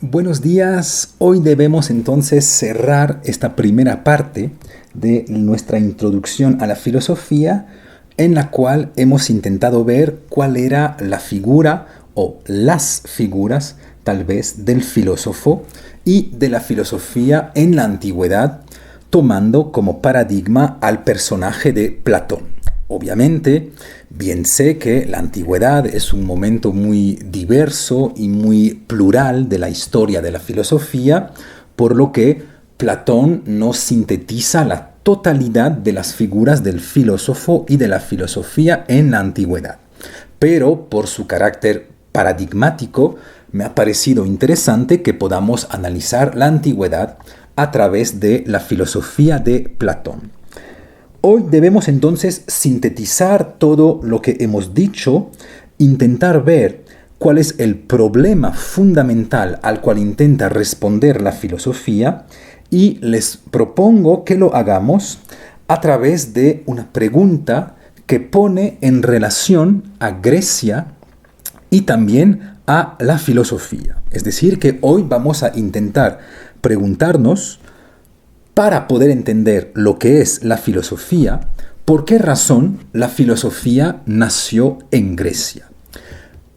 Buenos días. Hoy debemos entonces cerrar esta primera parte de nuestra introducción a la filosofía, en la cual hemos intentado ver cuál era la figura o las figuras, tal vez, del filósofo y de la filosofía en la antigüedad, tomando como paradigma al personaje de Platón. Obviamente, bien sé que la antigüedad es un momento muy diverso y muy plural de la historia de la filosofía, por lo que Platón no sintetiza la totalidad de las figuras del filósofo y de la filosofía en la antigüedad. Pero por su carácter paradigmático, me ha parecido interesante que podamos analizar la antigüedad a través de la filosofía de Platón. Hoy debemos entonces sintetizar todo lo que hemos dicho, intentar ver cuál es el problema fundamental al cual intenta responder la filosofía y les propongo que lo hagamos a través de una pregunta que pone en relación a Grecia y también a la filosofía. Es decir, que hoy vamos a intentar preguntarnos, para poder entender lo que es la filosofía, ¿por qué razón la filosofía nació en Grecia?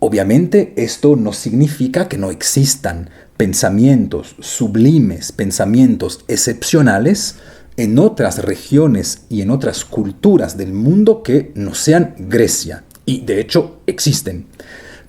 Obviamente esto no significa que no existan pensamientos sublimes, pensamientos excepcionales en otras regiones y en otras culturas del mundo que no sean Grecia. Y de hecho existen.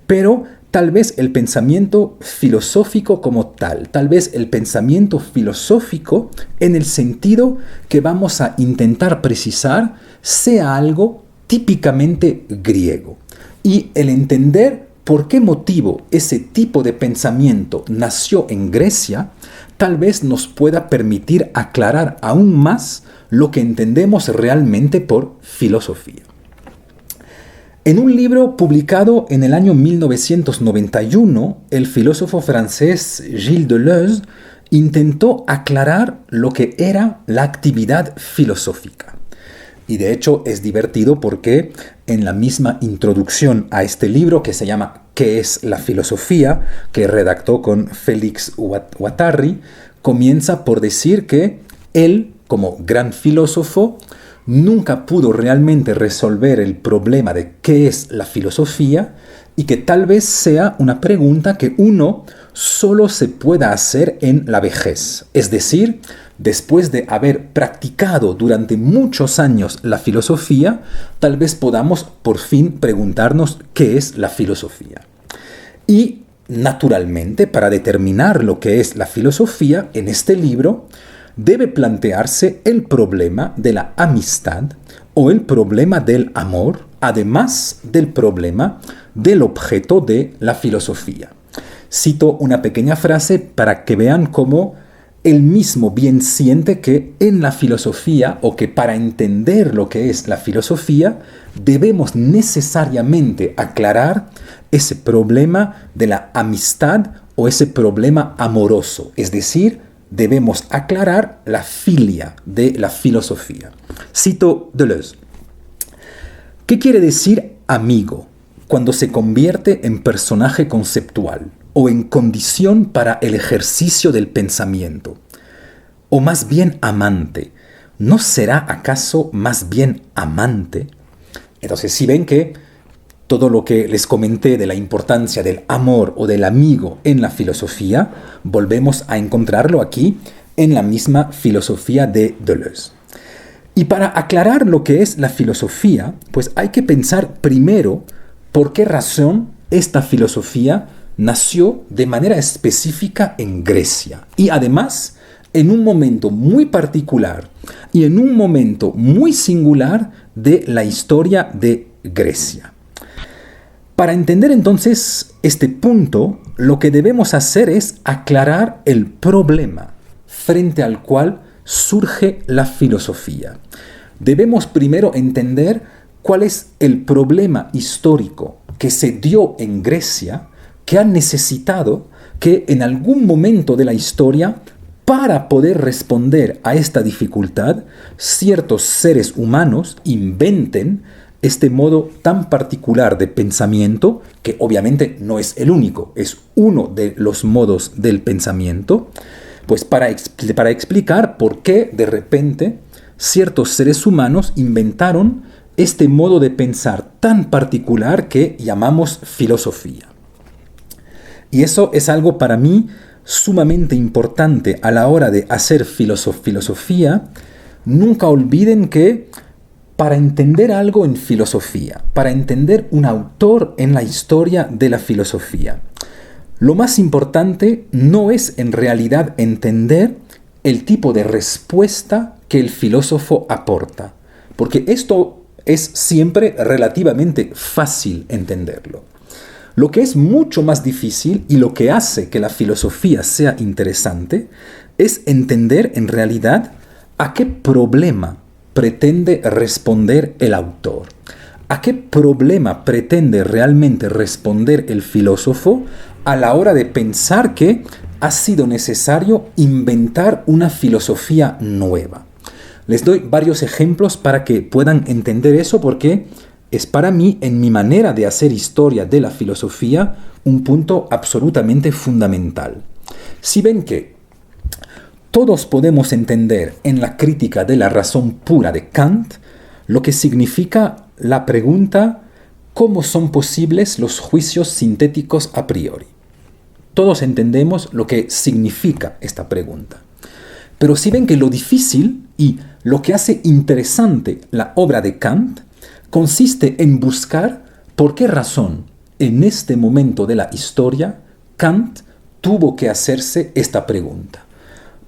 Pero tal vez el pensamiento filosófico como tal vez el pensamiento filosófico en el sentido que vamos a intentar precisar sea algo típicamente griego. Y el entender por qué motivo ese tipo de pensamiento nació en Grecia, tal vez nos pueda permitir aclarar aún más lo que entendemos realmente por filosofía. En un libro publicado en el año 1991, el filósofo francés Gilles Deleuze intentó aclarar lo que era la actividad filosófica. Y de hecho es divertido porque en la misma introducción a este libro que se llama ¿Qué es la filosofía?, que redactó con Félix Guattari, comienza por decir que él, como gran filósofo, nunca pudo realmente resolver el problema de qué es la filosofía y que tal vez sea una pregunta que uno solo se pueda hacer en la vejez. Es decir, después de haber practicado durante muchos años la filosofía, tal vez podamos por fin preguntarnos qué es la filosofía. Y, naturalmente, para determinar lo que es la filosofía, en este libro, debe plantearse el problema de la amistad o el problema del amor, además del problema del objeto de la filosofía. Cito una pequeña frase para que vean cómo él mismo bien siente que en la filosofía, o que para entender lo que es la filosofía, debemos necesariamente aclarar ese problema de la amistad o ese problema amoroso, es decir, debemos aclarar la filia de la filosofía. Cito Deleuze. ¿Qué quiere decir amigo cuando se convierte en personaje conceptual o en condición para el ejercicio del pensamiento? O más bien amante. ¿No será acaso más bien amante? Entonces, si ven que todo lo que les comenté de la importancia del amor o del amigo en la filosofía, volvemos a encontrarlo aquí en la misma filosofía de Deleuze. Y para aclarar lo que es la filosofía, pues hay que pensar primero por qué razón esta filosofía nació de manera específica en Grecia. Y además, en un momento muy particular y en un momento muy singular de la historia de Grecia. Para entender entonces este punto, lo que debemos hacer es aclarar el problema frente al cual surge la filosofía. Debemos primero entender cuál es el problema histórico que se dio en Grecia, que ha necesitado que en algún momento de la historia, para poder responder a esta dificultad, ciertos seres humanos inventen este modo tan particular de pensamiento, que obviamente no es el único, es uno de los modos del pensamiento, pues para explicar por qué de repente ciertos seres humanos inventaron este modo de pensar tan particular que llamamos filosofía. Y eso es algo para mí sumamente importante a la hora de hacer filosofía. Nunca olviden que para entender algo en filosofía, para entender un autor en la historia de la filosofía, lo más importante no es en realidad entender el tipo de respuesta que el filósofo aporta, porque esto es siempre relativamente fácil entenderlo. Lo que es mucho más difícil y lo que hace que la filosofía sea interesante es entender en realidad a qué problema pretende responder el autor. ¿A qué problema pretende realmente responder el filósofo a la hora de pensar que ha sido necesario inventar una filosofía nueva? Les doy varios ejemplos para que puedan entender eso porque es para mí, en mi manera de hacer historia de la filosofía, un punto absolutamente fundamental. Si ven que todos podemos entender en la crítica de la razón pura de Kant lo que significa la pregunta ¿cómo son posibles los juicios sintéticos a priori? Todos entendemos lo que significa esta pregunta. Pero si ven que lo difícil y lo que hace interesante la obra de Kant consiste en buscar por qué razón en este momento de la historia Kant tuvo que hacerse esta pregunta.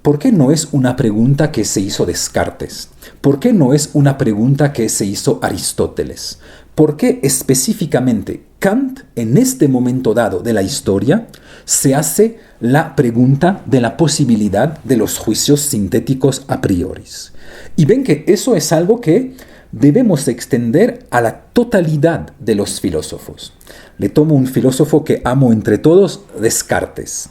¿Por qué no es una pregunta que se hizo Descartes? ¿Por qué no es una pregunta que se hizo Aristóteles? ¿Por qué específicamente Kant, en este momento dado de la historia, se hace la pregunta de la posibilidad de los juicios sintéticos a priori? Y ven que eso es algo que debemos extender a la totalidad de los filósofos. Le tomo un filósofo que amo entre todos, Descartes.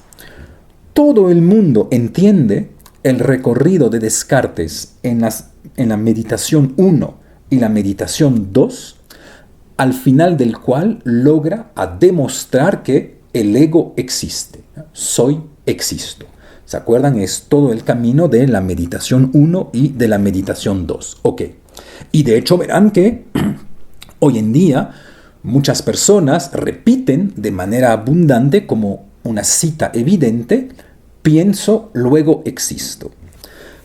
Todo el mundo entiende el recorrido de Descartes en la meditación 1 y la meditación 2, al final del cual logra a demostrar que el ego existe. Soy, existo. ¿Se acuerdan? Es todo el camino de la meditación 1 y de la meditación 2. Ok. Y de hecho verán que hoy en día muchas personas repiten de manera abundante como una cita evidente, pienso, luego existo.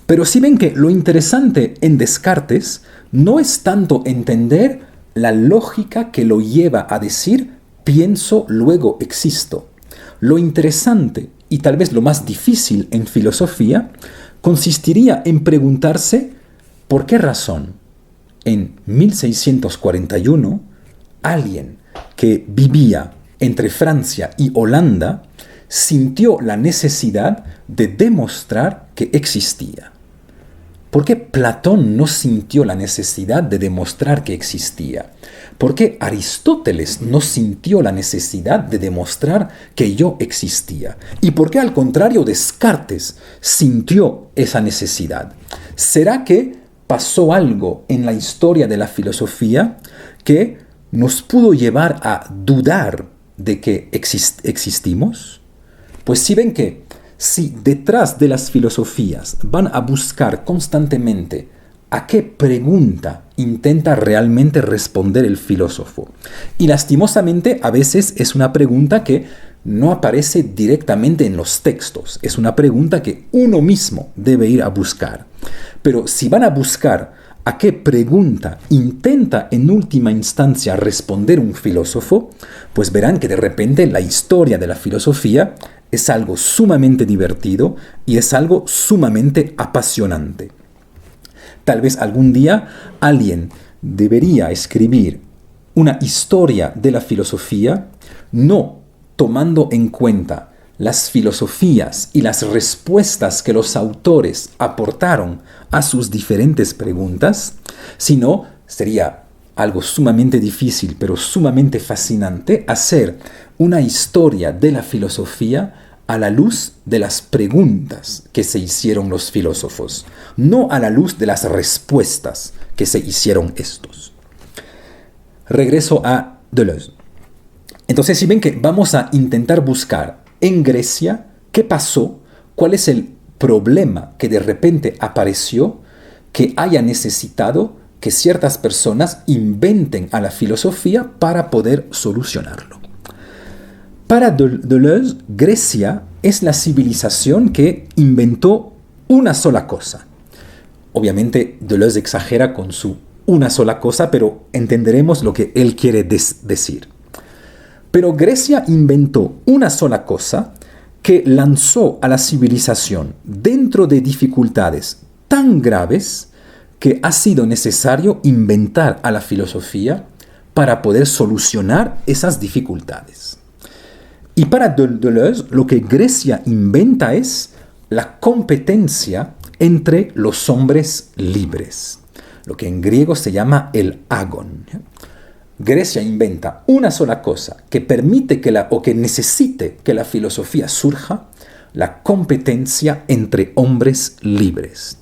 Pero si ven que lo interesante en Descartes no es tanto entender la lógica que lo lleva a decir pienso, luego existo. Lo interesante y tal vez lo más difícil en filosofía consistiría en preguntarse por qué razón en 1641 alguien que vivía entre Francia y Holanda sintió la necesidad de demostrar que existía. ¿Por qué Platón no sintió la necesidad de demostrar que existía? ¿Por qué Aristóteles no sintió la necesidad de demostrar que yo existía? ¿Y por qué al contrario Descartes sintió esa necesidad? ¿Será que pasó algo en la historia de la filosofía que nos pudo llevar a dudar de que existimos? Pues si ven que si detrás de las filosofías van a buscar constantemente a qué pregunta intenta realmente responder el filósofo, y lastimosamente a veces es una pregunta que no aparece directamente en los textos, es una pregunta que uno mismo debe ir a buscar. Pero si van a buscar a qué pregunta intenta en última instancia responder un filósofo, pues verán que de repente la historia de la filosofía es algo sumamente divertido y es algo sumamente apasionante. Tal vez algún día alguien debería escribir una historia de la filosofía, no tomando en cuenta las filosofías y las respuestas que los autores aportaron a sus diferentes preguntas, sino sería algo sumamente difícil, pero sumamente fascinante, hacer una historia de la filosofía a la luz de las preguntas que se hicieron los filósofos, no a la luz de las respuestas que se hicieron estos. regreso a Deleuze. Entonces, si ven que vamos a intentar buscar en Grecia qué pasó, cuál es el problema que de repente apareció, que haya necesitado que ciertas personas inventen a la filosofía para poder solucionarlo. Para Deleuze, Grecia es la civilización que inventó una sola cosa. Obviamente, Deleuze exagera con su una sola cosa, pero entenderemos lo que él quiere decir. Pero Grecia inventó una sola cosa que lanzó a la civilización dentro de dificultades tan graves que ha sido necesario inventar a la filosofía para poder solucionar esas dificultades. Y para Deleuze, lo que Grecia inventa es la competencia entre los hombres libres, lo que en griego se llama el agon. Grecia inventa una sola cosa que permite que necesite que la filosofía surja, la competencia entre hombres libres.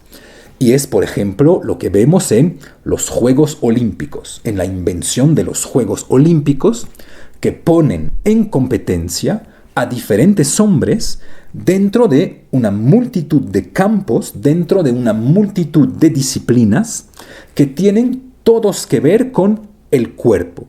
Y es, por ejemplo, lo que vemos en los Juegos Olímpicos, en la invención de los Juegos Olímpicos, que ponen en competencia a diferentes hombres dentro de una multitud de campos, dentro de una multitud de disciplinas que tienen todos que ver con el cuerpo.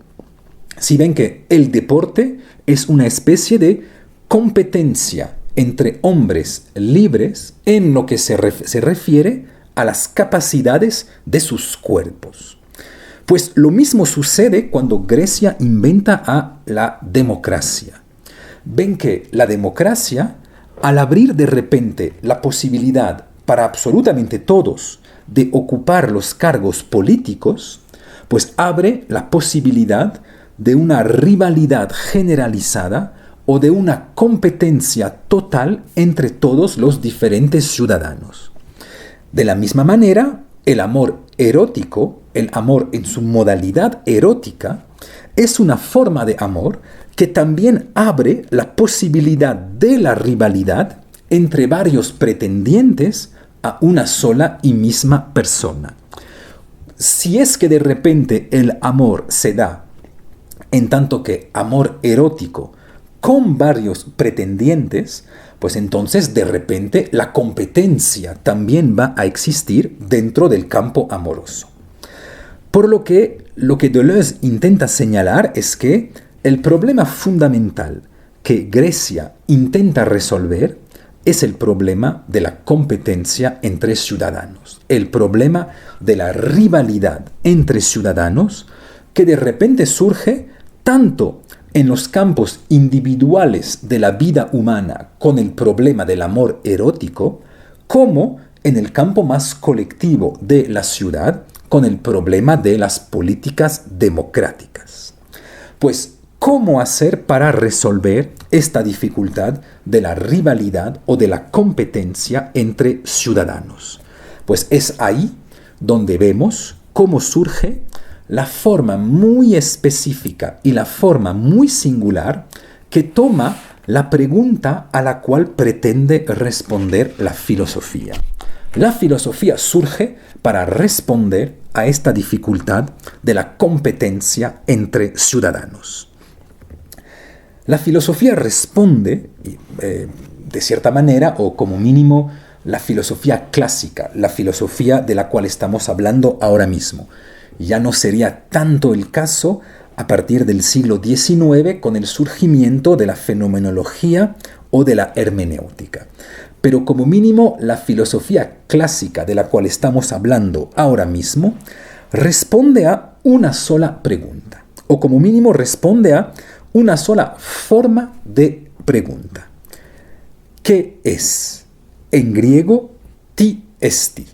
Si ven que el deporte es una especie de competencia entre hombres libres en lo que se refiere a las capacidades de sus cuerpos. Pues lo mismo sucede cuando Grecia inventa a la democracia. Ven que la democracia, al abrir de repente la posibilidad para absolutamente todos de ocupar los cargos políticos, pues abre la posibilidad de una rivalidad generalizada o de una competencia total entre todos los diferentes ciudadanos. De la misma manera, el amor erótico, el amor en su modalidad erótica, es una forma de amor que también abre la posibilidad de la rivalidad entre varios pretendientes a una sola y misma persona. Si es que de repente el amor se da en tanto que amor erótico con varios pretendientes, pues entonces de repente la competencia también va a existir dentro del campo amoroso. Por lo que Deleuze intenta señalar es que el problema fundamental que Grecia intenta resolver es el problema de la competencia entre ciudadanos, el problema de la rivalidad entre ciudadanos que de repente surge tanto en los campos individuales de la vida humana con el problema del amor erótico, como en el campo más colectivo de la ciudad con el problema de las políticas democráticas. Pues, ¿cómo hacer para resolver esta dificultad de la rivalidad o de la competencia entre ciudadanos? Pues es ahí donde vemos cómo surge la forma muy específica y la forma muy singular que toma la pregunta a la cual pretende responder la filosofía. La filosofía surge para responder a esta dificultad de la competencia entre ciudadanos. La filosofía responde, de cierta manera, o como mínimo, la filosofía clásica, la filosofía de la cual estamos hablando ahora mismo. Ya no sería tanto el caso a partir del siglo XIX con el surgimiento de la fenomenología o de la hermenéutica. Pero como mínimo, la filosofía clásica de la cual estamos hablando ahora mismo responde a una sola pregunta, o como mínimo responde a una sola forma de pregunta. ¿Qué es? En griego, ti esti.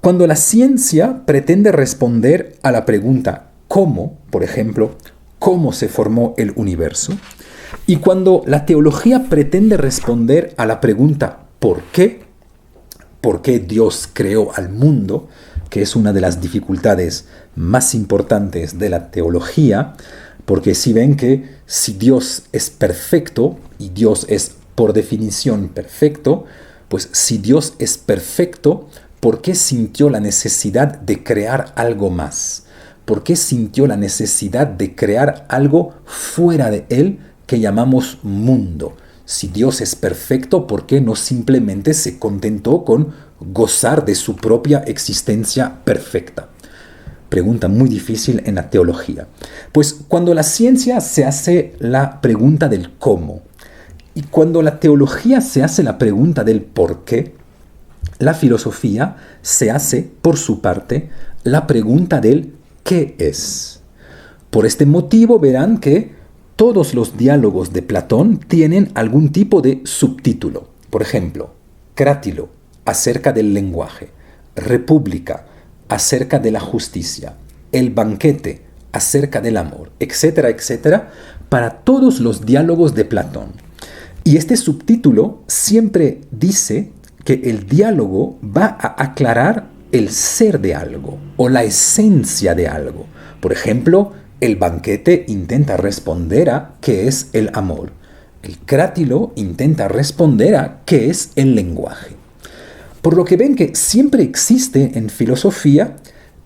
Cuando la ciencia pretende responder a la pregunta ¿cómo?, por ejemplo, ¿cómo se formó el universo? Y cuando la teología pretende responder a la pregunta ¿por qué? ¿Por qué Dios creó al mundo?, que es una de las dificultades más importantes de la teología, porque si ven que si Dios es perfecto, y Dios es por definición perfecto, pues si Dios es perfecto, ¿por qué sintió la necesidad de crear algo más? ¿por qué sintió la necesidad de crear algo fuera de él que llamamos mundo? Si Dios es perfecto, ¿por qué no simplemente se contentó con gozar de su propia existencia perfecta? Pregunta muy difícil en la teología. Pues cuando la ciencia se hace la pregunta del cómo y cuando la teología se hace la pregunta del por qué, la filosofía se hace, por su parte, la pregunta del qué es. Por este motivo verán que todos los diálogos de Platón tienen algún tipo de subtítulo. Por ejemplo, Crátilo, acerca del lenguaje; República, acerca de la justicia; El banquete, acerca del amor, etcétera, etcétera, para todos los diálogos de Platón. Y este subtítulo siempre dice que el diálogo va a aclarar el ser de algo o la esencia de algo. Por ejemplo, el banquete intenta responder a qué es el amor. El crátilo intenta responder a qué es el lenguaje. Por lo que ven que siempre existe en filosofía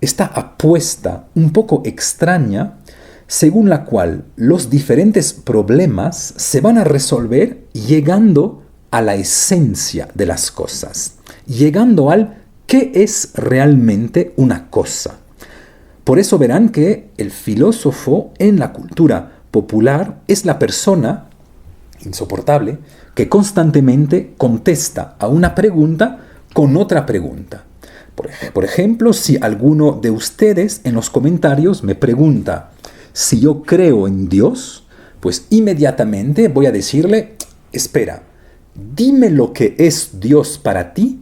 esta apuesta un poco extraña según la cual los diferentes problemas se van a resolver llegando a la esencia de las cosas, llegando al qué es realmente una cosa. Por eso verán que el filósofo en la cultura popular es la persona insoportable que constantemente contesta a una pregunta con otra pregunta. Por ejemplo, si alguno de ustedes en los comentarios me pregunta si yo creo en Dios, pues inmediatamente voy a decirle, espera, dime lo que es Dios para ti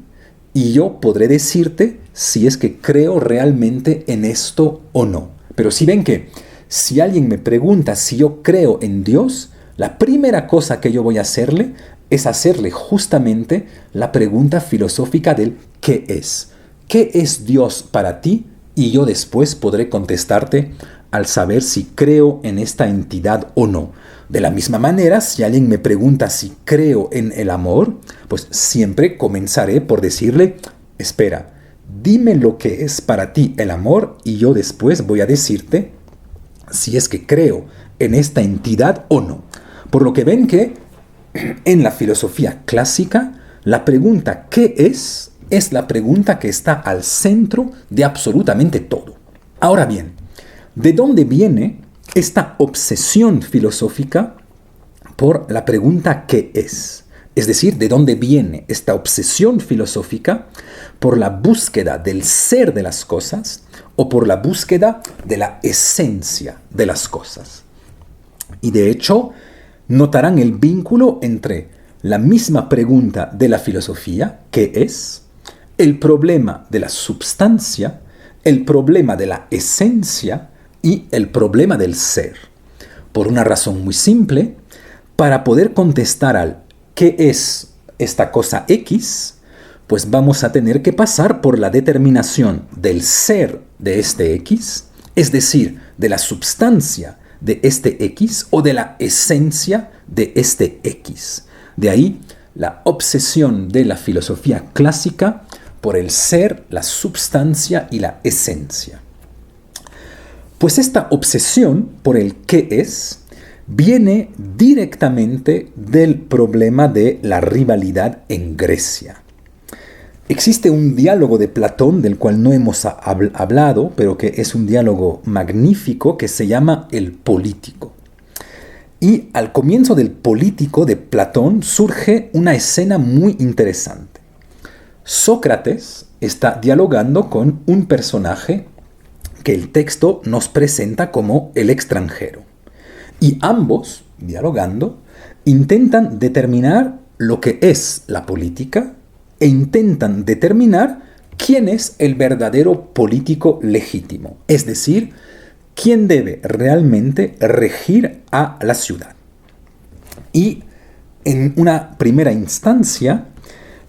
y yo podré decirte si es que creo realmente en esto o no. Pero si ven que si alguien me pregunta si yo creo en Dios, la primera cosa que yo voy a hacerle es hacerle justamente la pregunta filosófica del ¿qué es? ¿Qué es Dios para ti? Y yo después podré contestarte al saber si creo en esta entidad o no. De la misma manera, si alguien me pregunta si creo en el amor, pues siempre comenzaré por decirle, espera, dime lo que es para ti el amor y yo después voy a decirte si es que creo en esta entidad o no. Por lo que ven que en la filosofía clásica, la pregunta ¿qué es? Es la pregunta que está al centro de absolutamente todo. Ahora bien, ¿de dónde viene esta obsesión filosófica por la pregunta ¿qué es? Es decir, ¿de dónde viene esta obsesión filosófica por la búsqueda del ser de las cosas o por la búsqueda de la esencia de las cosas? Y de hecho, notarán el vínculo entre la misma pregunta de la filosofía, ¿qué es?, el problema de la substancia, el problema de la esencia y el problema del ser. Por una razón muy simple, para poder contestar al ¿qué es esta cosa X?, pues vamos a tener que pasar por la determinación del ser de este X, es decir, de la substancia de este X o de la esencia de este X. De ahí la obsesión de la filosofía clásica por el ser, la substancia y la esencia. Pues esta obsesión por el qué es viene directamente del problema de la rivalidad en Grecia. Existe un diálogo de Platón del cual no hemos hablado, pero que es un diálogo magnífico que se llama El Político. Y al comienzo del Político de Platón surge una escena muy interesante. Sócrates está dialogando con un personaje que el texto nos presenta como el extranjero. Y ambos, dialogando, intentan determinar lo que es la política e intentan determinar quién es el verdadero político legítimo, es decir, quién debe realmente regir a la ciudad. Y en una primera instancia,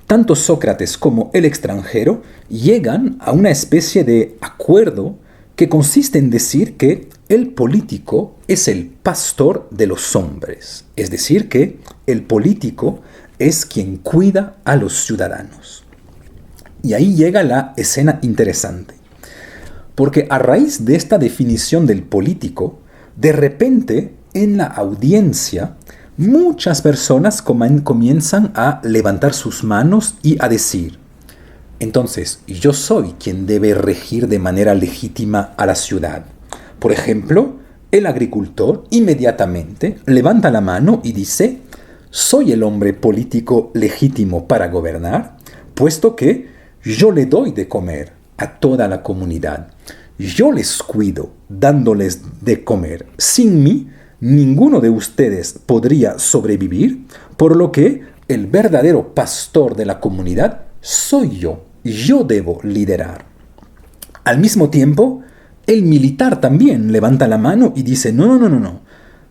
tanto Sócrates como el extranjero llegan a una especie de acuerdo que consiste en decir que el político es el pastor de los hombres, es decir, que el político es quien cuida a los ciudadanos. Y ahí llega la escena interesante, Porque a raíz de esta definición del político, de repente en la audiencia muchas personas comienzan a levantar sus manos y a decir: entonces, yo soy quien debe regir de manera legítima a la ciudad. Por ejemplo, el agricultor inmediatamente levanta la mano y dice: soy el hombre político legítimo para gobernar, puesto que yo le doy de comer a toda la comunidad. Yo les cuido dándoles de comer. Sin mí, ninguno de ustedes podría sobrevivir, por lo que el verdadero pastor de la comunidad soy yo. Yo debo liderar. Al mismo tiempo, el militar también levanta la mano y dice: no.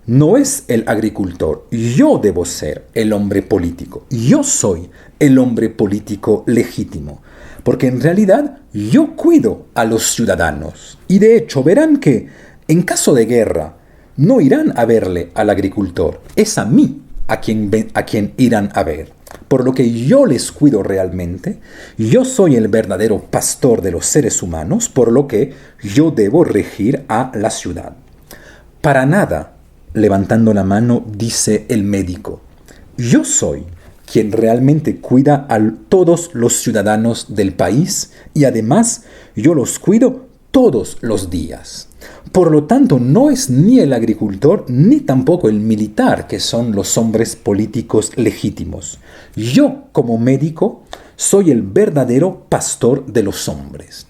No es el agricultor. Yo debo ser el hombre político. Yo soy el hombre político legítimo. Porque en realidad yo cuido a los ciudadanos. Y de hecho verán que en caso de guerra no irán a verle al agricultor. Es a mí a quien irán a ver. Por lo que yo les cuido realmente, yo soy el verdadero pastor de los seres humanos, por lo que yo debo regir a la ciudad. Para nada, levantando la mano, dice el médico: yo soy quien realmente cuida a todos los ciudadanos del país y además yo los cuido todos los días. Por lo tanto, no es ni el agricultor ni tampoco el militar que son los hombres políticos legítimos. Yo, como médico, soy el verdadero pastor de los hombres.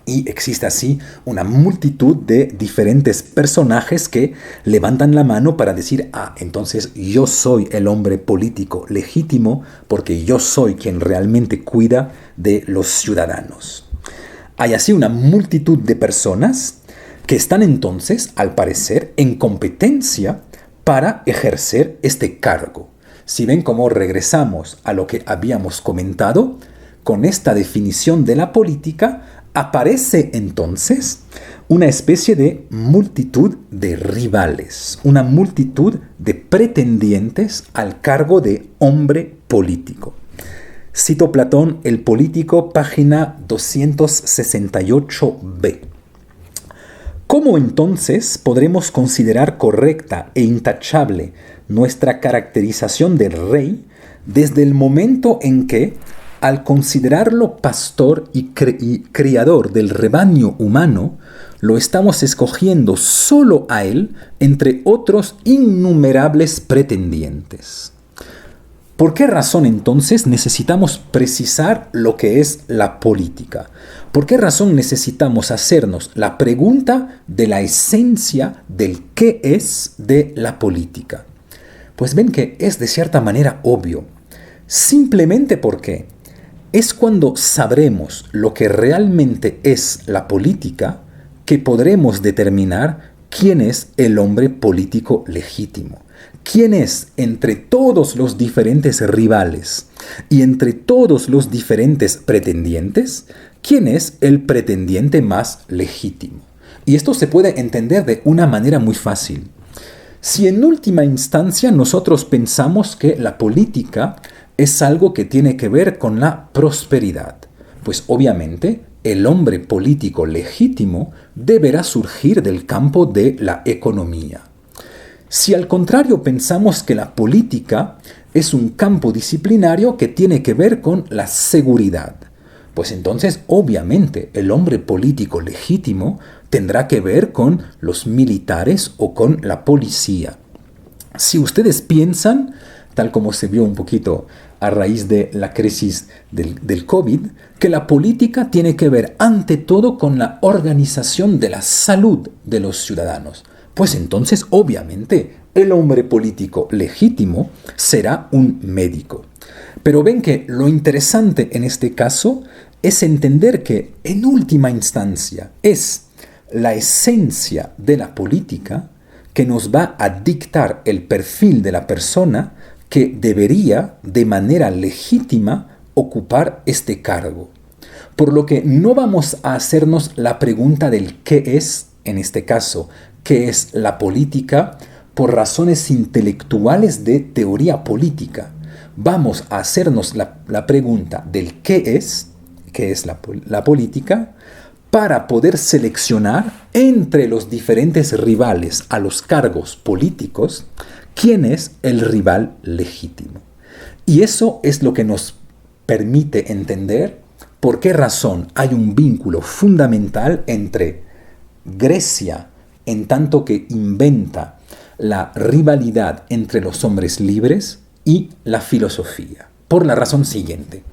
Y existe así una multitud de diferentes personajes que levantan la mano para decir: entonces yo soy el hombre político legítimo porque yo soy quien realmente cuida de los ciudadanos. Hay así una multitud de personas que están entonces, al parecer, en competencia para ejercer este cargo. Si ven cómo regresamos a lo que habíamos comentado, con esta definición de la política, aparece entonces una especie de multitud de rivales, una multitud de pretendientes al cargo de hombre político. Cito Platón, El Político, página 268b. ¿Cómo entonces podremos considerar correcta e intachable nuestra caracterización del rey desde el momento en que, al considerarlo pastor y criador del rebaño humano, lo estamos escogiendo solo a él entre otros innumerables pretendientes? ¿Por qué razón entonces necesitamos precisar lo que es la política? ¿Por qué razón necesitamos hacernos la pregunta de la esencia del qué es de la política? Pues ven que es de cierta manera obvio. Simplemente porque es cuando sabremos lo que realmente es la política que podremos determinar quién es el hombre político legítimo. ¿Quién es entre todos los diferentes rivales y entre todos los diferentes pretendientes? ¿Quién es el pretendiente más legítimo? Y esto se puede entender de una manera muy fácil. Si en última instancia nosotros pensamos que la política es algo que tiene que ver con la prosperidad, pues obviamente el hombre político legítimo deberá surgir del campo de la economía. Si al contrario pensamos que la política es un campo disciplinario que tiene que ver con la seguridad, pues entonces obviamente el hombre político legítimo tendrá que ver con los militares o con la policía. Si ustedes piensan, tal como se vio un poquito a raíz de la crisis del COVID, que la política tiene que ver ante todo con la organización de la salud de los ciudadanos, pues entonces obviamente el hombre político legítimo será un médico. Pero ven que lo interesante en este caso es entender que en última instancia es la esencia de la política que nos va a dictar el perfil de la persona que debería de manera legítima ocupar este cargo. Por lo que no vamos a hacernos la pregunta del qué es, en este caso, qué es la política, por razones intelectuales de teoría política. Vamos a hacernos la pregunta del qué es la política, para poder seleccionar entre los diferentes rivales a los cargos políticos quién es el rival legítimo. Y eso es lo que nos permite entender por qué razón hay un vínculo fundamental entre Grecia, en tanto que inventa la rivalidad entre los hombres libres, y la filosofía. Por la razón siguiente.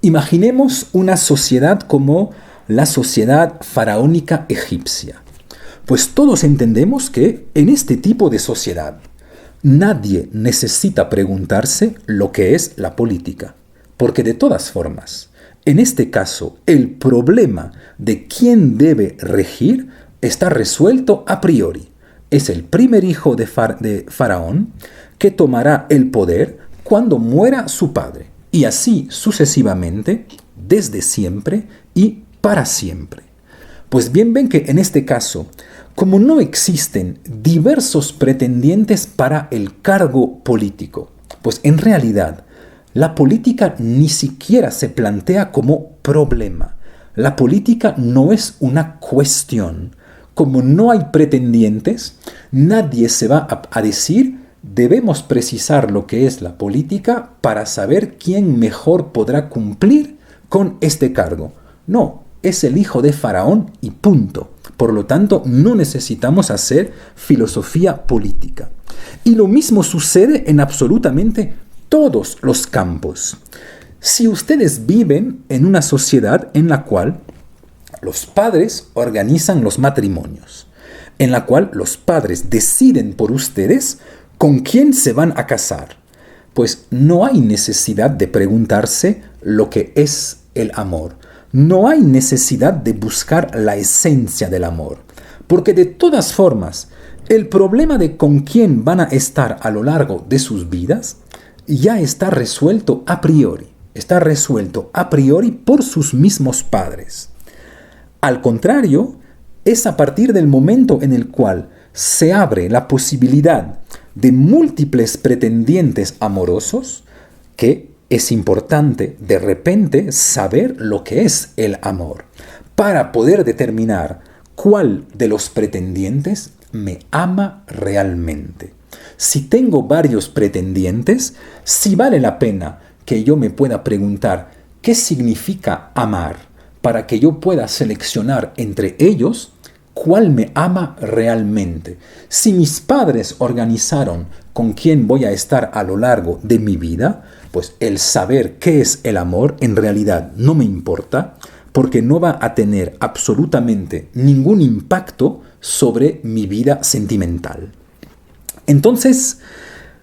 Imaginemos una sociedad como la sociedad faraónica egipcia. Pues todos entendemos que en este tipo de sociedad nadie necesita preguntarse lo que es la política, porque de todas formas, en este caso, el problema de quién debe regir está resuelto a priori. Es el primer hijo de Faraón que tomará el poder cuando muera su padre, y así sucesivamente, desde siempre y para siempre. Pues bien ven que en este caso, como no existen diversos pretendientes para el cargo político, pues en realidad la política ni siquiera se plantea como problema. La política no es una cuestión. Como no hay pretendientes, nadie se va a decir debemos precisar lo que es la política para saber quién mejor podrá cumplir con este cargo. No, es el hijo de Faraón y punto. Por lo tanto, no necesitamos hacer filosofía política. Y lo mismo sucede en absolutamente todos los campos. Si ustedes viven en una sociedad en la cual los padres organizan los matrimonios, en la cual los padres deciden por ustedes con quién se van a casar, pues no hay necesidad de preguntarse lo que es el amor. No hay necesidad de buscar la esencia del amor, porque de todas formas, el problema de con quién van a estar a lo largo de sus vidas ya está resuelto a priori. Está resuelto a priori por sus mismos padres. Al contrario, es a partir del momento en el cual se abre la posibilidad de múltiples pretendientes amorosos que es importante de repente saber lo que es el amor para poder determinar cuál de los pretendientes me ama realmente. Si tengo varios pretendientes, sí vale la pena que yo me pueda preguntar qué significa amar, para que yo pueda seleccionar entre ellos cuál me ama realmente. Si mis padres organizaron con quién voy a estar a lo largo de mi vida, pues el saber qué es el amor en realidad no me importa, porque no va a tener absolutamente ningún impacto sobre mi vida sentimental. Entonces,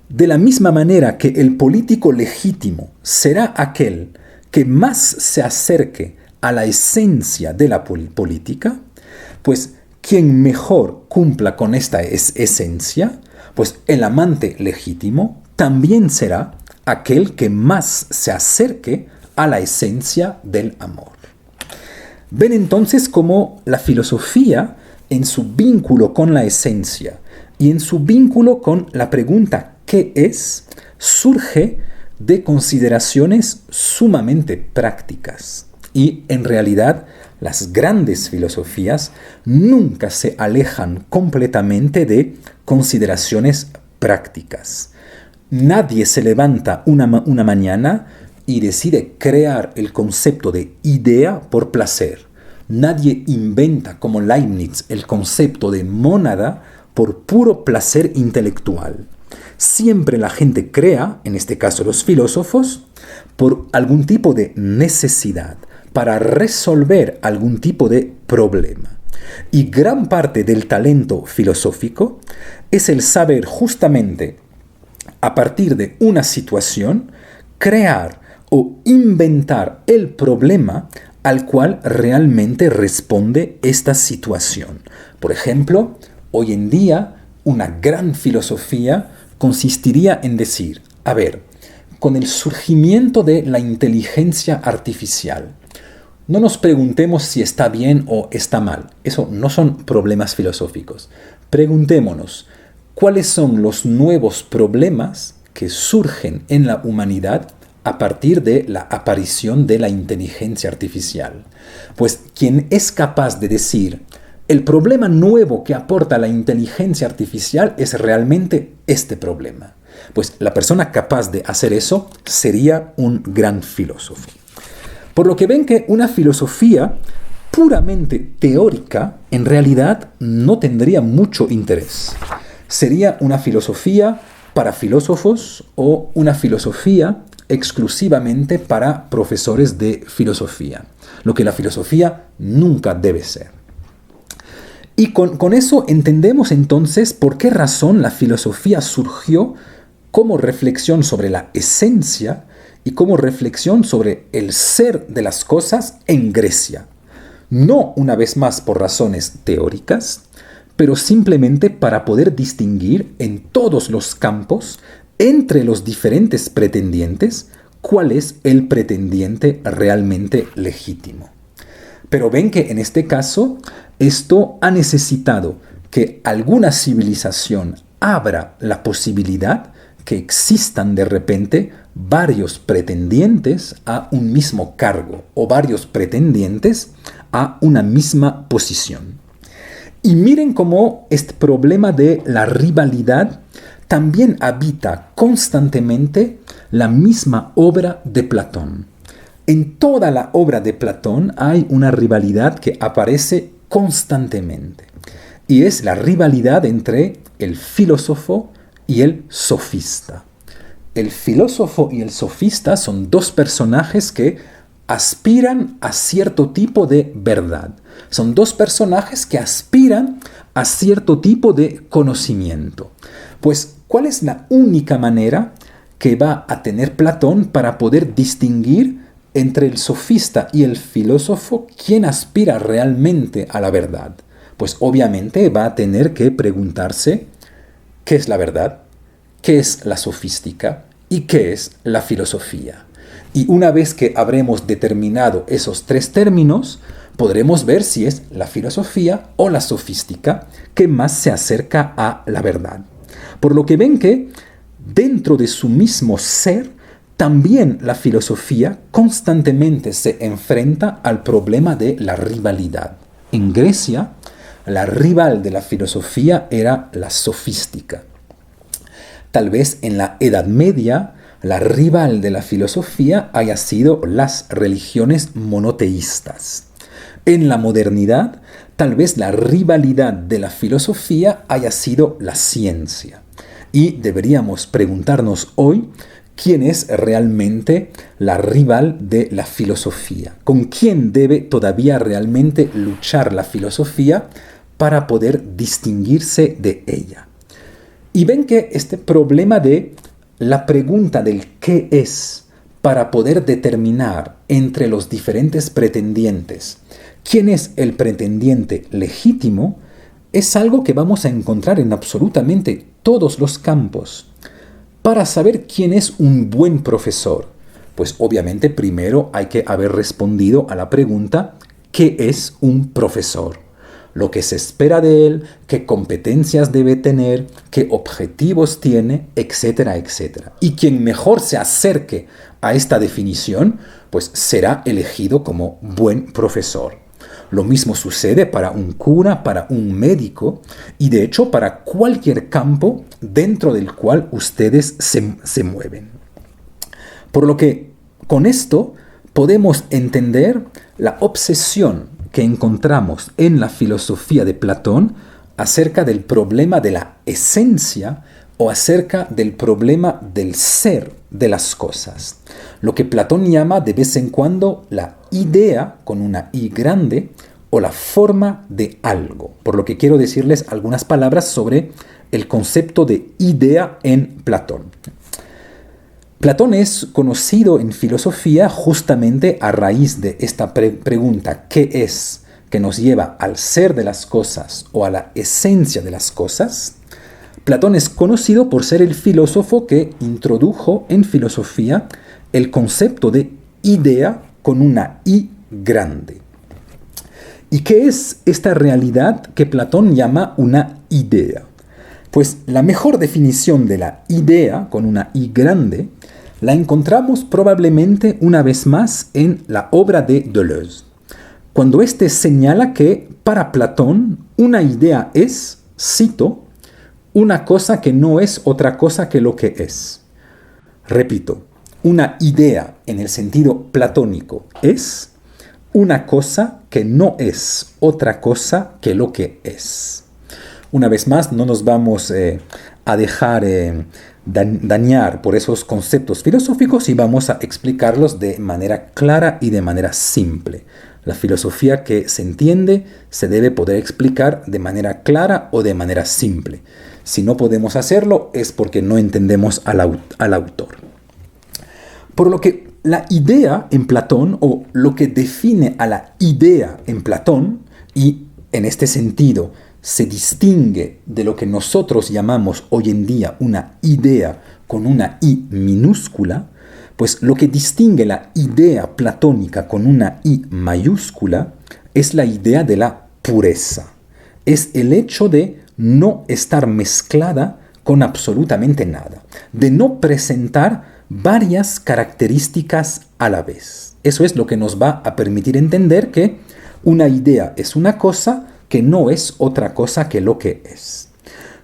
de la misma manera que el político legítimo será aquel que más se acerque a la esencia de la política, pues quien mejor cumpla con esta esencia, pues el amante legítimo también será aquel que más se acerque a la esencia del amor. Ven entonces cómo la filosofía, en su vínculo con la esencia y en su vínculo con la pregunta ¿qué es?, surge de consideraciones sumamente prácticas. Y en realidad las grandes filosofías nunca se alejan completamente de consideraciones prácticas. Nadie se levanta una mañana y decide crear el concepto de idea por placer. Nadie inventa como Leibniz el concepto de mónada por puro placer intelectual. Siempre la gente crea, en este caso los filósofos, por algún tipo de necesidad, para resolver algún tipo de problema. Y gran parte del talento filosófico es el saber justamente, a partir de una situación, crear o inventar el problema al cual realmente responde esta situación. Por ejemplo, hoy en día, una gran filosofía consistiría en decir, a ver, con el surgimiento de la inteligencia artificial, no nos preguntemos si está bien o está mal. Eso no son problemas filosóficos. Preguntémonos, ¿cuáles son los nuevos problemas que surgen en la humanidad a partir de la aparición de la inteligencia artificial. Pues quien es capaz de decir, el problema nuevo que aporta la inteligencia artificial es realmente este problema. Pues la persona capaz de hacer eso sería un gran filósofo. Por lo que ven que una filosofía puramente teórica en realidad no tendría mucho interés. Sería una filosofía para filósofos o una filosofía exclusivamente para profesores de filosofía, lo que la filosofía nunca debe ser. Y con eso entendemos entonces por qué razón la filosofía surgió como reflexión sobre la esencia y como reflexión sobre el ser de las cosas en Grecia. No una vez más por razones teóricas, pero simplemente para poder distinguir en todos los campos entre los diferentes pretendientes cuál es el pretendiente realmente legítimo. Pero ven que en este caso esto ha necesitado que alguna civilización abra la posibilidad que existan de repente varios pretendientes a un mismo cargo o varios pretendientes a una misma posición. Y miren cómo este problema de la rivalidad también habita constantemente la misma obra de Platón. En toda la obra de Platón hay una rivalidad que aparece constantemente. Y es la rivalidad entre el filósofo y el sofista. El filósofo y el sofista son dos personajes que aspiran a cierto tipo de verdad. Son dos personajes que aspiran a cierto tipo de conocimiento. Pues, ¿cuál es la única manera que va a tener Platón para poder distinguir entre el sofista y el filósofo quién aspira realmente a la verdad? Pues obviamente va a tener que preguntarse ¿qué es la verdad? ¿Qué es la sofística? ¿Y qué es la filosofía? Y una vez que habremos determinado esos tres términos, podremos ver si es la filosofía o la sofística que más se acerca a la verdad. Por lo que ven que dentro de su mismo ser, también la filosofía constantemente se enfrenta al problema de la rivalidad. En Grecia, la rival de la filosofía era la sofística. Tal vez en la Edad Media, la rival de la filosofía haya sido las religiones monoteístas. En la modernidad, tal vez la rivalidad de la filosofía haya sido la ciencia. Y deberíamos preguntarnos hoy quién es realmente la rival de la filosofía. ¿Con quién debe todavía realmente luchar la filosofía para poder distinguirse de ella? Y ven que este problema de la pregunta del qué es para poder determinar entre los diferentes pretendientes quién es el pretendiente legítimo es algo que vamos a encontrar en absolutamente todos los campos. Para saber quién es un buen profesor, pues obviamente primero hay que haber respondido a la pregunta ¿qué es un profesor? Lo que se espera de él, qué competencias debe tener, qué objetivos tiene, etcétera, etcétera. Y quien mejor se acerque a esta definición, pues será elegido como buen profesor. Lo mismo sucede para un cura, para un médico y de hecho para cualquier campo dentro del cual ustedes se mueven. Por lo que con esto podemos entender la obsesión que encontramos en la filosofía de Platón acerca del problema de la esencia o acerca del problema del ser de las cosas. Lo que Platón llama de vez en cuando la idea con una I grande o la forma de algo. Por lo que quiero decirles algunas palabras sobre el concepto de idea en Platón. Platón es conocido en filosofía justamente a raíz de esta pregunta, ¿qué es? Que nos lleva al ser de las cosas o a la esencia de las cosas. Platón es conocido por ser el filósofo que introdujo en filosofía el concepto de idea con una I grande. ¿Y qué es esta realidad que Platón llama una idea? Pues la mejor definición de la idea con una I grande la encontramos probablemente una vez más en la obra de Deleuze, cuando éste señala que para Platón una idea es, cito, una cosa que no es otra cosa que lo que es. Repito, una idea en el sentido platónico es una cosa que no es otra cosa que lo que es. Una vez más, no nos vamos a dejar dañar por esos conceptos filosóficos y vamos a explicarlos de manera clara y de manera simple. La filosofía que se entiende se debe poder explicar de manera clara o de manera simple. Si no podemos hacerlo es porque no entendemos al autor. Por lo que la idea en Platón, o lo que define a la idea en Platón, y en este sentido se distingue de lo que nosotros llamamos hoy en día una idea con una I minúscula, pues lo que distingue la idea platónica con una I mayúscula es la idea de la pureza. Es el hecho de no estar mezclada con absolutamente nada, de no presentar varias características a la vez. Eso es lo que nos va a permitir entender que una idea es una cosa que no es otra cosa que lo que es.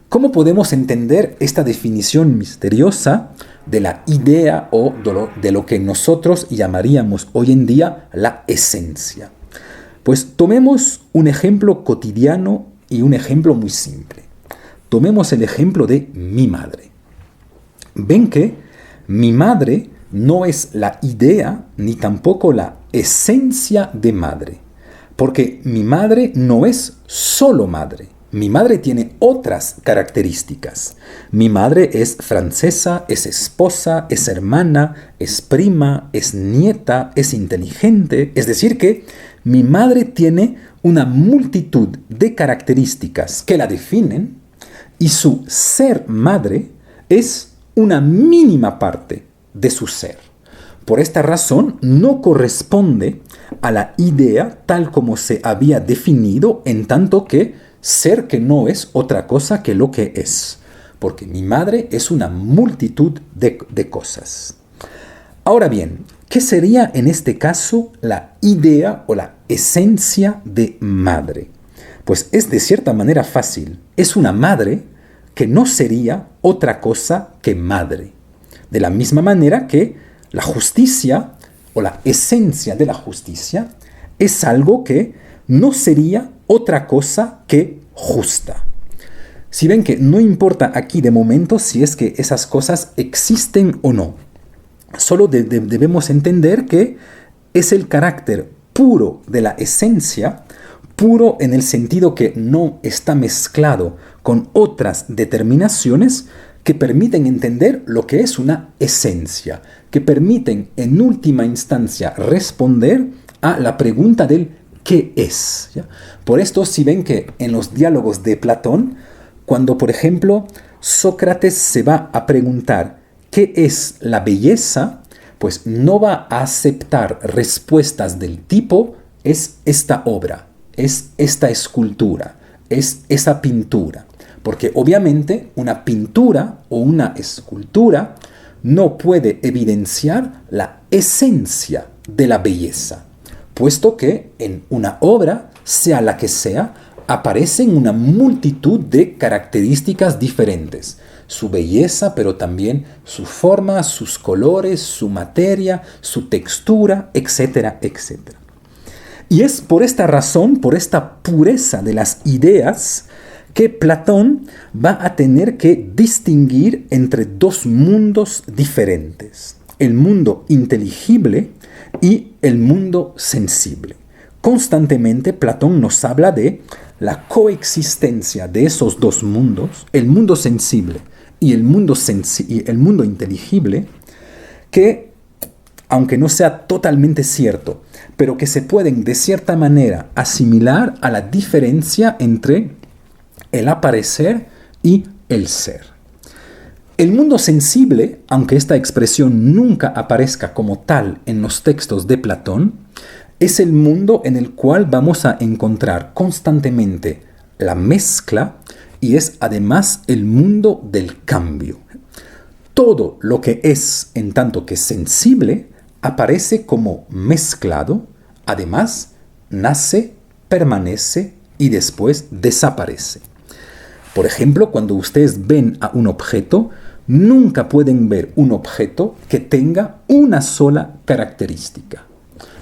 ¿Cómo podemos entender esta definición misteriosa de la idea o de lo que nosotros llamaríamos hoy en día la esencia? Pues tomemos un ejemplo cotidiano y un ejemplo muy simple. Tomemos el ejemplo de mi madre. Ven que mi madre no es la idea ni tampoco la esencia de madre, porque mi madre no es solo madre. Mi madre tiene otras características. Mi madre es francesa, es esposa, es hermana, es prima, es nieta, es inteligente. Es decir que mi madre tiene una multitud de características que la definen y su ser madre es una mínima parte de su ser. Por esta razón no corresponde a la idea tal como se había definido, en tanto que ser que no es otra cosa que lo que es, porque mi madre es una multitud de cosas. Ahora bien, ¿qué sería en este caso la idea o la esencia de madre? Pues es de cierta manera fácil. Es una madre que no sería otra cosa que madre. De la misma manera que la justicia o la esencia de la justicia es algo que no sería otra cosa que justa. Si ven que no importa aquí de momento si es que esas cosas existen o no. Solo debemos entender que es el carácter puro de la esencia, puro en el sentido que no está mezclado con otras determinaciones que permiten entender lo que es una esencia, que permiten en última instancia responder a la pregunta del ¿qué es? ¿Ya? Por esto, si ven que en los diálogos de Platón, cuando por ejemplo Sócrates se va a preguntar ¿qué es la belleza?, pues no va a aceptar respuestas del tipo es esta obra, es esta escultura, es esa pintura. Porque obviamente una pintura o una escultura no puede evidenciar la esencia de la belleza, puesto que en una obra, sea la que sea, aparecen una multitud de características diferentes. Su belleza, pero también su forma, sus colores, su materia, su textura, etcétera, etcétera. Y es por esta razón, por esta pureza de las ideas, que Platón va a tener que distinguir entre dos mundos diferentes: el mundo inteligible y el mundo sensible. Constantemente Platón nos habla de la coexistencia de esos dos mundos, el mundo sensible y el mundo inteligible, que, aunque no sea totalmente cierto, pero que se pueden de cierta manera asimilar a la diferencia entre el aparecer y el ser. El mundo sensible, aunque esta expresión nunca aparezca como tal en los textos de Platón, es el mundo en el cual vamos a encontrar constantemente la mezcla y es además el mundo del cambio. todo lo que es en tanto que sensible aparece como mezclado, además nace, permanece y después desaparece. Por ejemplo, cuando ustedes ven a un objeto, nunca pueden ver un objeto que tenga una sola característica.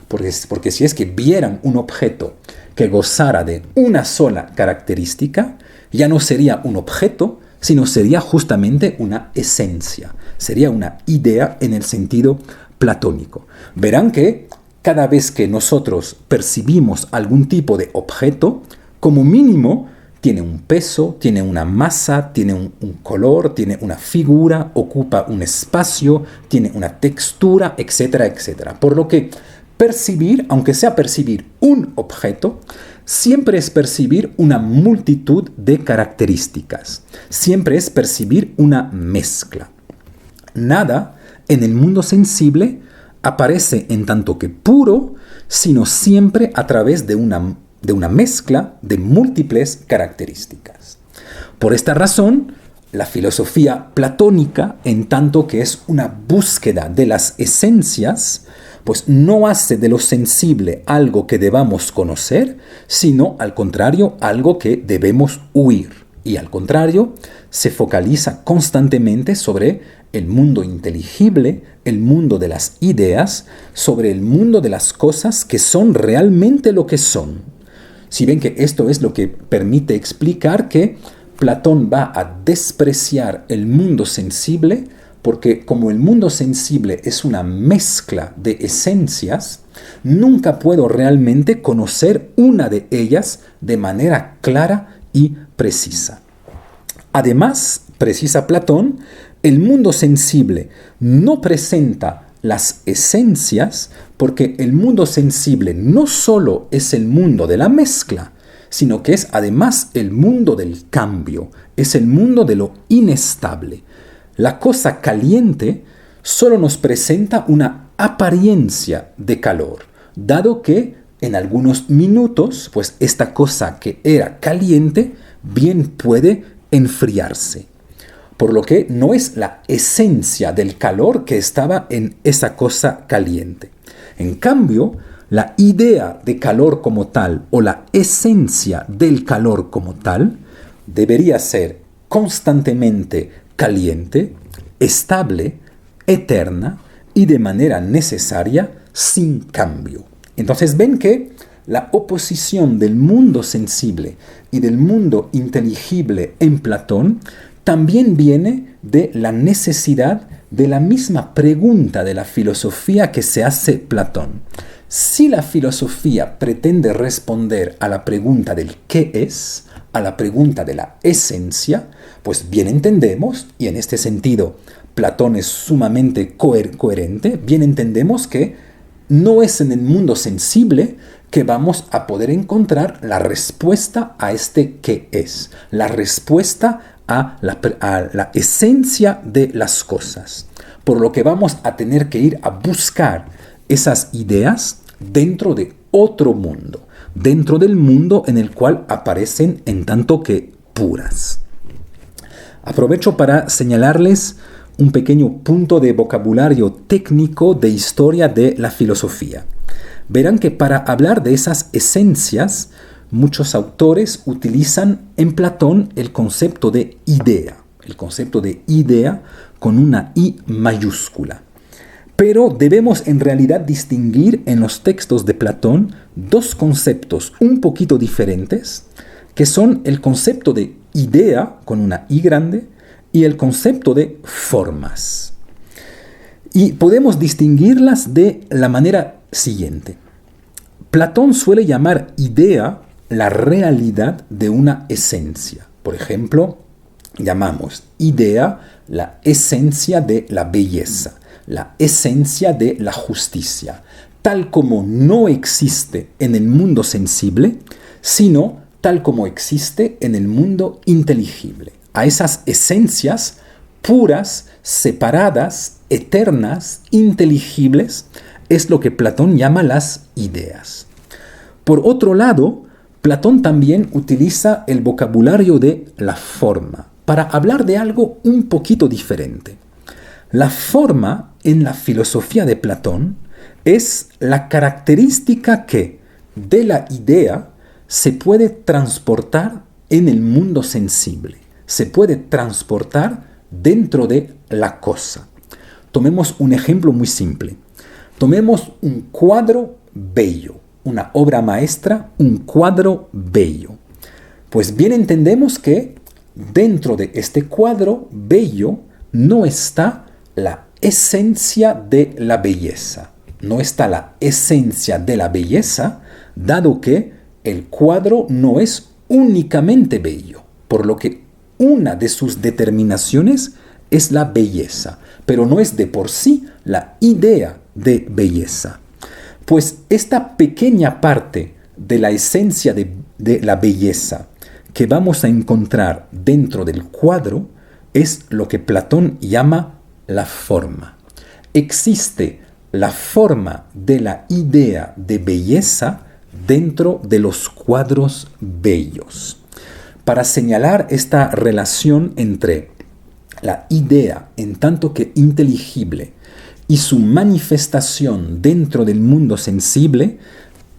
Porque si es que vieran un objeto que gozara de una sola característica, ya no sería un objeto, sino sería justamente una esencia, sería una idea en el sentido platónico. Verán que cada vez que nosotros percibimos algún tipo de objeto, como mínimo tiene un peso, tiene una masa, tiene un color, tiene una figura, ocupa un espacio, tiene una textura, etcétera, etcétera. Por lo que percibir, aunque sea percibir un objeto, siempre es percibir una multitud de características. Siempre es percibir una mezcla. Nada en el mundo sensible aparece en tanto que puro, sino siempre a través de una mezcla de múltiples características. Por esta razón, la filosofía platónica, en tanto que es una búsqueda de las esencias, pues no hace de lo sensible algo que debamos conocer, sino al contrario, algo que debemos huir. Y al contrario, se focaliza constantemente sobre el mundo inteligible, el mundo de las ideas, sobre el mundo de las cosas que son realmente lo que son. Si ven que esto es lo que permite explicar que Platón va a despreciar el mundo sensible, porque como el mundo sensible es una mezcla de esencias, nunca puedo realmente conocer una de ellas de manera clara y precisa. Además, precisa Platón, el mundo sensible no presenta las esencias porque el mundo sensible no solo es el mundo de la mezcla, sino que es además el mundo del cambio, es el mundo de lo inestable. La cosa caliente solo nos presenta una apariencia de calor, dado que en algunos minutos, pues esta cosa que era caliente bien puede enfriarse. Por lo que no es la esencia del calor que estaba en esa cosa caliente. En cambio, la idea de calor como tal o la esencia del calor como tal debería ser constantemente caliente, estable, eterna y de manera necesaria sin cambio. Entonces ven que la oposición del mundo sensible y del mundo inteligible en Platón también viene de la necesidad de la misma pregunta de la filosofía que se hace Platón. Si la filosofía pretende responder a la pregunta del qué es, a la pregunta de la esencia, pues bien entendemos, y en este sentido Platón es sumamente coherente, bien entendemos que no es en el mundo sensible que vamos a poder encontrar la respuesta a este qué es, la respuesta a la esencia de las cosas. Por lo que vamos a tener que ir a buscar esas ideas dentro de otro mundo, dentro del mundo en el cual aparecen en tanto que puras. Aprovecho para señalarles un pequeño punto de vocabulario técnico de historia de la filosofía. Verán que para hablar de esas esencias, muchos autores utilizan en Platón el concepto de idea con una I mayúscula. Pero debemos en realidad distinguir en los textos de Platón dos conceptos un poquito diferentes, que son el concepto de idea con una I grande y el concepto de formas. Y podemos distinguirlas de la manera siguiente. Platón suele llamar idea la realidad de una esencia. Por ejemplo, llamamos idea la esencia de la belleza, la esencia de la justicia, tal como no existe en el mundo sensible, sino tal como existe en el mundo inteligible. A esas esencias puras, separadas, eternas, inteligibles, es lo que Platón llama las ideas. Por otro lado, Platón también utiliza el vocabulario de la forma para hablar de algo un poquito diferente. La forma en la filosofía de Platón es la característica que de la idea se puede transportar en el mundo sensible, se puede transportar dentro de la cosa. Tomemos un ejemplo muy simple. Tomemos un cuadro bello, una obra maestra, un cuadro bello. Pues bien entendemos que dentro de este cuadro bello no está la esencia de la belleza. No está la esencia de la belleza, dado que el cuadro no es únicamente bello, por lo que una de sus determinaciones es la belleza, pero no es de por sí la idea de belleza. Pues esta pequeña parte de la esencia de la belleza que vamos a encontrar dentro del cuadro es lo que Platón llama la forma. Existe la forma de la idea de belleza dentro de los cuadros bellos. Para señalar esta relación entre la idea en tanto que inteligible y su manifestación dentro del mundo sensible,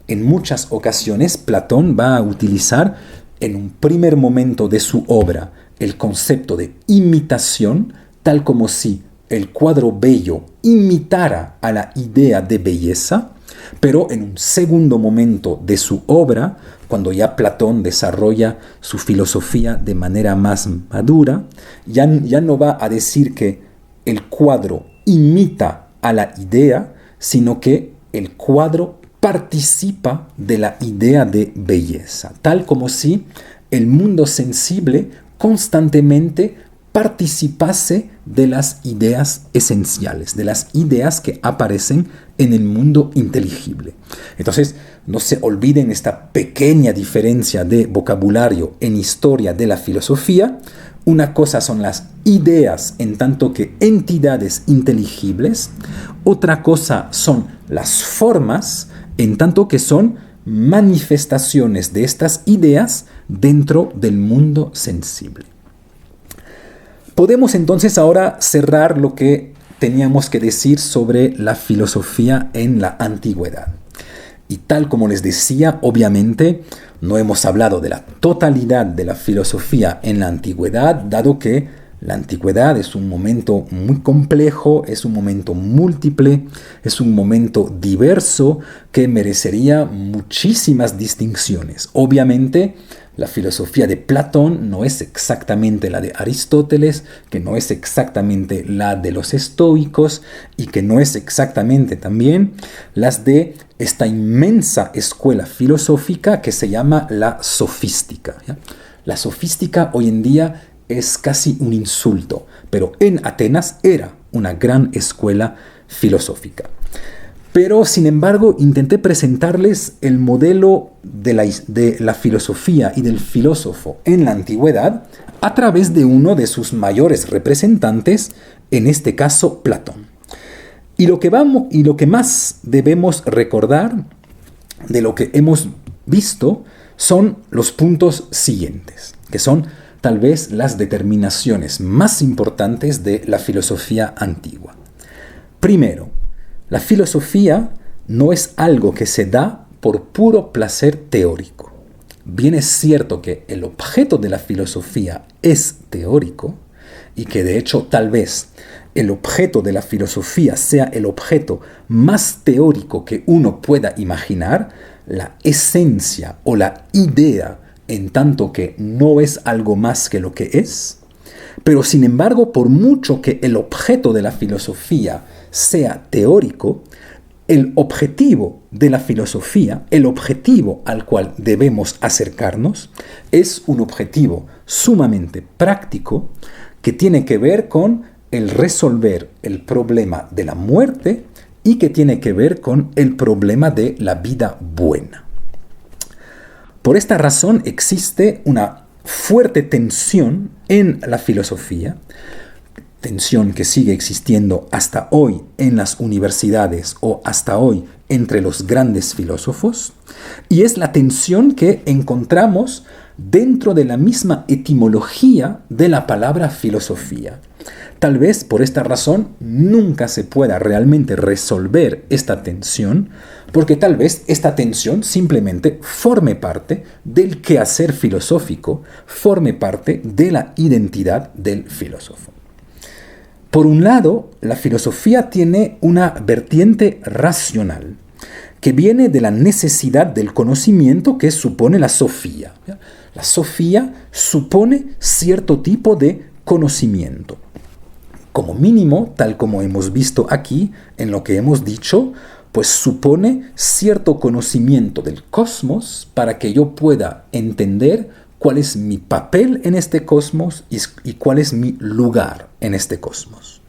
en muchas ocasiones Platón va a utilizar en un primer momento de su obra el concepto de imitación, tal como si el cuadro bello imitara a la idea de belleza, pero en un segundo momento de su obra, cuando ya Platón desarrolla su filosofía de manera más madura, ya no va a decir que el cuadro imita a la idea, sino que el cuadro participa de la idea de belleza, tal como si el mundo sensible constantemente participase de las ideas esenciales, de las ideas que aparecen en el mundo inteligible. Entonces, no se olviden esta pequeña diferencia de vocabulario en historia de la filosofía. Una cosa son las ideas en tanto que entidades inteligibles, otra cosa son las formas en tanto que son manifestaciones de estas ideas dentro del mundo sensible. Podemos entonces ahora cerrar lo que teníamos que decir sobre la filosofía en la antigüedad. Y tal como les decía, obviamente no hemos hablado de la totalidad de la filosofía en la antigüedad, dado que la antigüedad es un momento muy complejo, es un momento múltiple, es un momento diverso que merecería muchísimas distinciones. Obviamente, la filosofía de Platón no es exactamente la de Aristóteles, que no es exactamente la de los estoicos y que no es exactamente también las de esta inmensa escuela filosófica que se llama la sofística, ¿ya? La sofística hoy en día es casi un insulto, pero en Atenas era una gran escuela filosófica. Pero, sin embargo, intenté presentarles el modelo de la filosofía y del filósofo en la antigüedad a través de uno de sus mayores representantes, en este caso Platón. Y lo que más debemos recordar de lo que hemos visto son los puntos siguientes, que son tal vez las determinaciones más importantes de la filosofía antigua. Primero, la filosofía no es algo que se da por puro placer teórico. Bien es cierto que el objeto de la filosofía es teórico y que de hecho tal vez el objeto de la filosofía sea el objeto más teórico que uno pueda imaginar, la esencia o la idea en tanto que no es algo más que lo que es. Pero sin embargo, por mucho que el objeto de la filosofía sea teórico, el objetivo de la filosofía, el objetivo al cual debemos acercarnos, es un objetivo sumamente práctico que tiene que ver con el resolver el problema de la muerte y que tiene que ver con el problema de la vida buena. Por esta razón existe una fuerte tensión en la filosofía, tensión que sigue existiendo hasta hoy en las universidades o hasta hoy entre los grandes filósofos, y es la tensión que encontramos dentro de la misma etimología de la palabra filosofía. Tal vez por esta razón nunca se pueda realmente resolver esta tensión, porque tal vez esta tensión simplemente forme parte del quehacer filosófico, forme parte de la identidad del filósofo. Por un lado, la filosofía tiene una vertiente racional, que viene de la necesidad del conocimiento que supone la sofía. La sofía supone cierto tipo de conocimiento. Como mínimo, tal como hemos visto aquí en lo que hemos dicho, pues supone cierto conocimiento del cosmos para que yo pueda entender cuál es mi papel en este cosmos y cuál es mi lugar en este cosmos.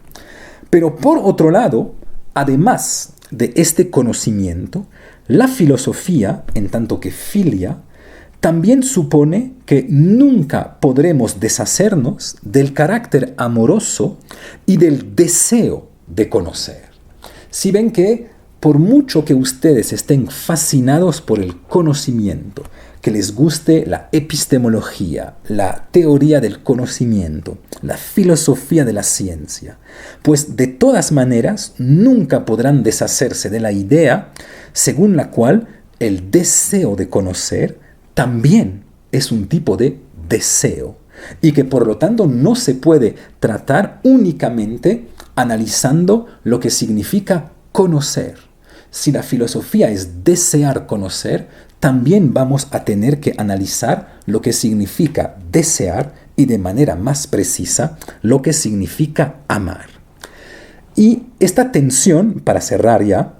Pero por otro lado, además de este conocimiento, la filosofía, en tanto que filia, también supone que nunca podremos deshacernos del carácter amoroso y del deseo de conocer. Si ven que por mucho que ustedes estén fascinados por el conocimiento, que les guste la epistemología, la teoría del conocimiento, la filosofía de la ciencia, pues de todas maneras nunca podrán deshacerse de la idea según la cual el deseo de conocer también es un tipo de deseo y que por lo tanto no se puede tratar únicamente analizando lo que significa conocer. Si la filosofía es desear conocer, también vamos a tener que analizar lo que significa desear y de manera más precisa lo que significa amar. Y esta tensión, para cerrar ya,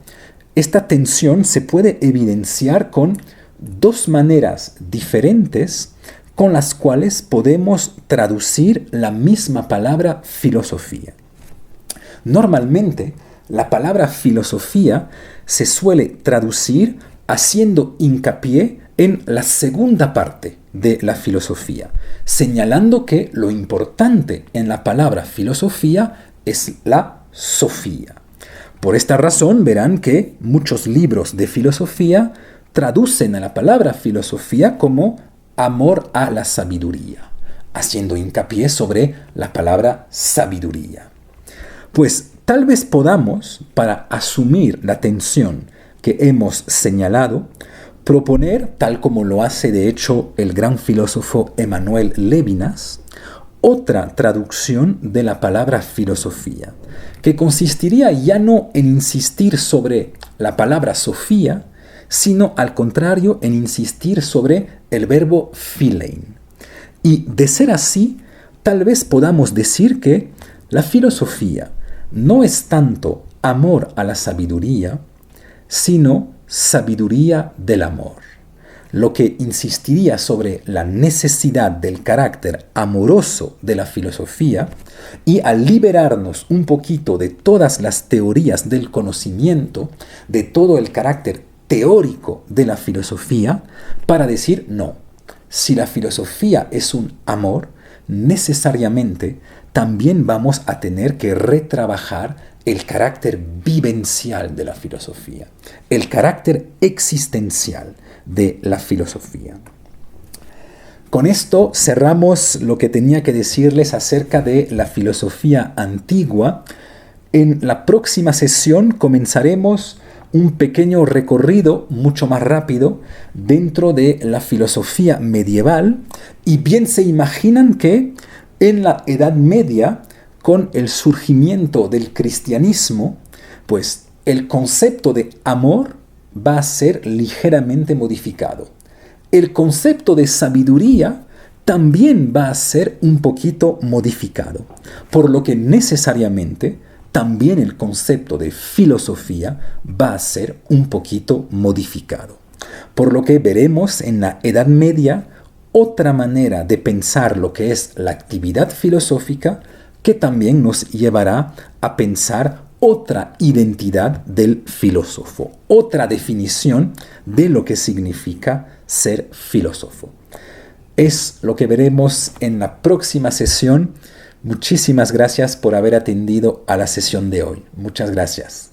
esta tensión se puede evidenciar con dos maneras diferentes con las cuales podemos traducir la misma palabra filosofía. Normalmente, la palabra filosofía se suele traducir haciendo hincapié en la segunda parte de la filosofía, señalando que lo importante en la palabra filosofía es la sofía. Por esta razón verán que muchos libros de filosofía traducen a la palabra filosofía como amor a la sabiduría, haciendo hincapié sobre la palabra sabiduría. Pues tal vez podamos, para asumir la tensión que hemos señalado, proponer, tal como lo hace de hecho el gran filósofo Emmanuel Levinas, otra traducción de la palabra filosofía, que consistiría ya no en insistir sobre la palabra sofía, sino al contrario en insistir sobre el verbo philein. Y de ser así, tal vez podamos decir que la filosofía no es tanto amor a la sabiduría, sino sabiduría del amor, lo que insistiría sobre la necesidad del carácter amoroso de la filosofía y al liberarnos un poquito de todas las teorías del conocimiento, de todo el carácter teórico de la filosofía, para decir no, si la filosofía es un amor, necesariamente también vamos a tener que retrabajar el carácter vivencial de la filosofía, el carácter existencial de la filosofía. Con esto cerramos lo que tenía que decirles acerca de la filosofía antigua. En la próxima sesión comenzaremos un pequeño recorrido mucho más rápido dentro de la filosofía medieval y bien se imaginan que en la Edad Media, con el surgimiento del cristianismo, pues el concepto de amor va a ser ligeramente modificado. El concepto de sabiduría también va a ser un poquito modificado, por lo que necesariamente también el concepto de filosofía va a ser un poquito modificado. Por lo que veremos en la Edad Media otra manera de pensar lo que es la actividad filosófica que también nos llevará a pensar otra identidad del filósofo, otra definición de lo que significa ser filósofo. Es lo que veremos en la próxima sesión. Muchísimas gracias por haber atendido a la sesión de hoy. Muchas gracias.